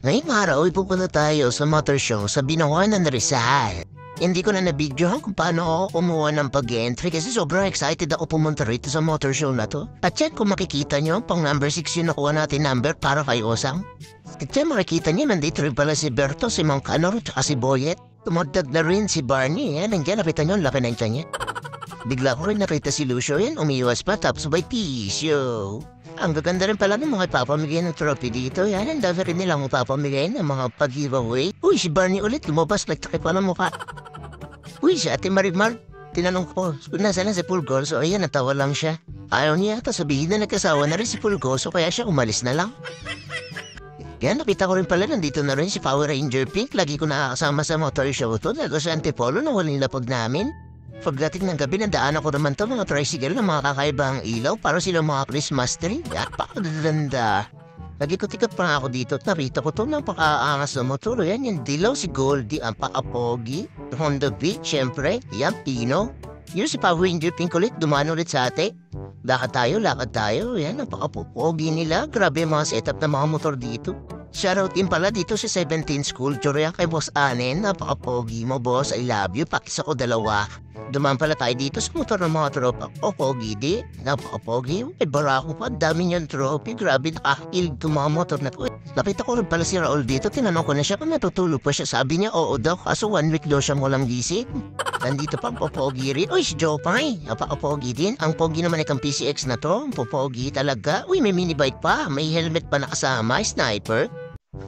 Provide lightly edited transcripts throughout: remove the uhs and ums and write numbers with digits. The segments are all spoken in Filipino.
Ngayong araw ay pupunta tayo sa motor show sa Binawan ng Rizal. Hindi ko na nabidyohan kung paano ako kumuha ng pag-entry kasi sobrang excited ako pumunta rito sa motor show na to. At yan kung makikita nyo, pang number 6 yung nakuha natin number para kay Osang. At yan makikita nyo, nandito rin pala si Berto, si Mang Canor, at si Boyet. Tumagdag na rin si Barney, yan. Nandiyan, nakita nyo, laki ng tiyan niya. Bigla ko rin nakita si Lucio yan, umiwas pa tapos by Pisyo. Ang gaganda rin pala ng mga ipapamigay ng trophy dito. Yan, ang dami rin nilang ipapamigay ng mga pag-giveaway. Uy, si Barney ulit lumabas, nagtakip pa ng mukha. Uy, si Ate Marimar, tinanong ko, nasa na si Pulgoso, ayan, natawa lang siya. Ayaw niya ata sabihin na nagkasawa na rin si Pulgoso, kaya siya umalis na lang. Yan, nakita ko rin pala, nandito na rin si Power Ranger Pink. Lagi ko nakakasama sa motor show to. Nago sa Antipolo na walang lapag namin. Pagdating ng gabi, nadaan ako naman to mga tricycle na mga kakaibang ilaw para sila mga Christmas tree. At pakaganda. Nagikot-ikot pa ako dito at narita ko to ng pakaangas na motor. Yan, yung dilaw si Goldie, ang pakapogi. Honda Beat, syempre. Yan, Pino. Yun si Power Ranger Pink ulit, dumaan ulit sa ate. Lakad tayo. Yan, ang pakapogi nila. Grabe yung mga setup ng mga motor dito. Shoutout din pala dito sa 17 School. Yan kay Boss Anen. Napaka-pogi mo, boss. I love you. Pakis ako dalawa. Dumaan pala tayo dito sa motor ng mga tropa. O, pogi di. Napaka-pogi. May barako pa. Dami niyang trophy. Grabe, nakakilig itong mga motor na to. Lapit ako rin pala si Raul dito. Tinanong ko na siya kung natutulog pa siya. Sabi niya, oo daw. Kaso 1 week daw siyang walang gising. Nandito pa ang popogi rin. Uy, si Jopay. Napaka-pogi din. Ang pogi naman itong PCX na to. Popogi talaga. Uy, may minibike pa. May helmet pa nakasama. Sniper.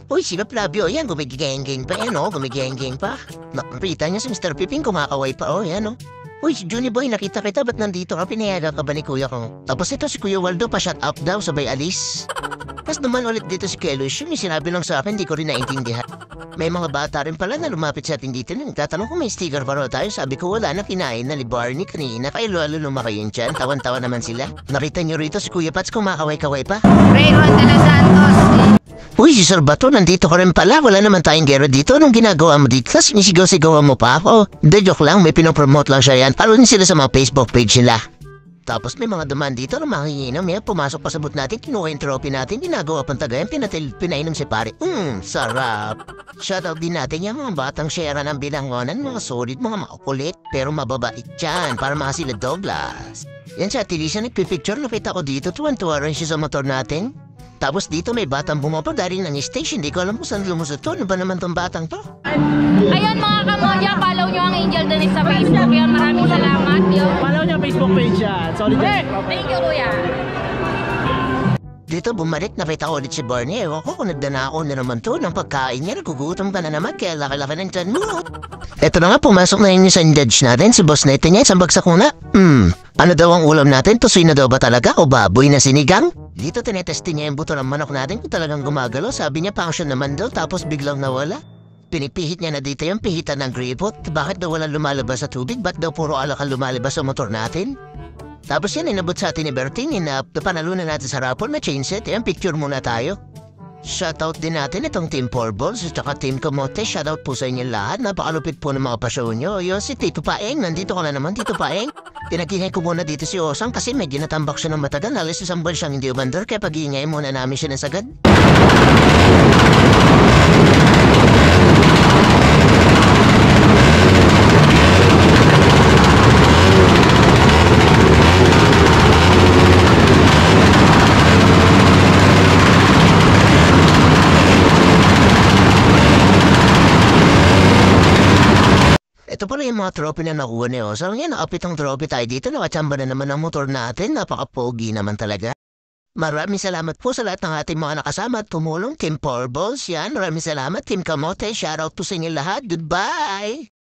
Uy, si Flavio, yan, gumigigeng-geng pa, yan, oh, gumigeng-geng pa. Nakita niya si Mr. Piping, kumakaway pa, oh, yan, oh. Uy, si Johnny Boy, nakita kita, ba't nandito ka? Pinayaga ka ba ni kuya ko? Tapos ito si Kuya Waldo, pa-shut up daw, sabay alis. Tapos naman ulit dito si Kelos, yung sinabi lang sa akin, di ko rin naintindihan. May mga bata rin pala na lumapit sa atin dito. Nagtatanong kung may sticker pa raw tayo. Sabi ko wala na, kinain na ni Barney kanina. Kaya lalo lumaki yun dyan. Tawan-tawa naman sila. Nakita niyo rito si Kuya Pats kumakaway-kaway pa. Raymond de los Santos. Uy, si Sir Bato, nandito ka rin pala. Wala naman tayong gero dito. Anong ginagawa mo dito? Tapos sinisigaw-sigawan mo pa ako. Hindi, joke lang. May pinopromote lang siya yan. Follow din sila sa mga Facebook page nila. Tapos may mga duman dito na manginginom. Pumasok pa sa boot natin. Kinuha yung trophy natin. Ginagawa pang tagayan. Pinainom si pare. Sarap. Shoutout din natin yung mga batang share ng bilangonan. Mga solid, mga makukulit. Pero mababait dyan. Para mga sila Douglas. Yan siya, Tilisa nagpipicture. Nakita ko dito. Tuwan-tuwa rin siya sa motor natin. Tapos dito may batang bumaba dahil ng station. Di ko alam kung saan lumusot to. Ano ba naman tong batang to? Ayun mga kamodya, follow nyo ang Angel Dennis sa Facebook. Yan, maraming salamat. Yun. Follow niya Facebook page yan. Sorry dyan. Thank you, kuya. Dito bumalik, nakita ko ulit si Barney. Ewan ko kung nagdana ako na naman to ng pagkain niya. Nagugutom ka na naman kaya laki-laki ng tiyan mo. Eto na nga, pumasok na yun sa judge natin. Si boss na ito niya, isang bagsak muna. Ano daw ang ulam natin? Tusoy na daw ba talaga o baboy na sinigang? Dito tinetesting niya yung buto ng manok natin kung talagang gumagalaw. Sabi niya function naman daw tapos biglang nawala. Pinipihit niya na dito yung pihitan ng gripot. Bakit daw walang lumalabas sa tubig? Ba't daw puro alak ang lumalabas sa motor natin? Tapos yan, inabot sa atin ni Berting, panalunan natin sa rapol na chain set. Yan, picture muna tayo. Shoutout din natin itong Team Porballs at saka Team Kamote. Shoutout po sa inyo lahat. Napakalupit po ng mga pasyon nyo. Yun, si Tito Paeng. Nandito ka na naman, Tito Paeng. Pinag-ingay ko muna dito si Osang kasi medyo natambak siya ng matagal. Halos isang buwan siyang hindi umandar kaya pag-iingay muna namin siya ng sagad. Ito pala yung mga trophy na nakuha ni Osang. Yan, nakapit ang trophy tayo dito. Nakachamba na naman ang motor natin. Napaka-pogi naman talaga. Maraming salamat po sa lahat ng ating mga nakasama at tumulong. Team Porballs, yan. Maraming salamat. Team Kamote, shoutout po sa inyo lahat. Goodbye!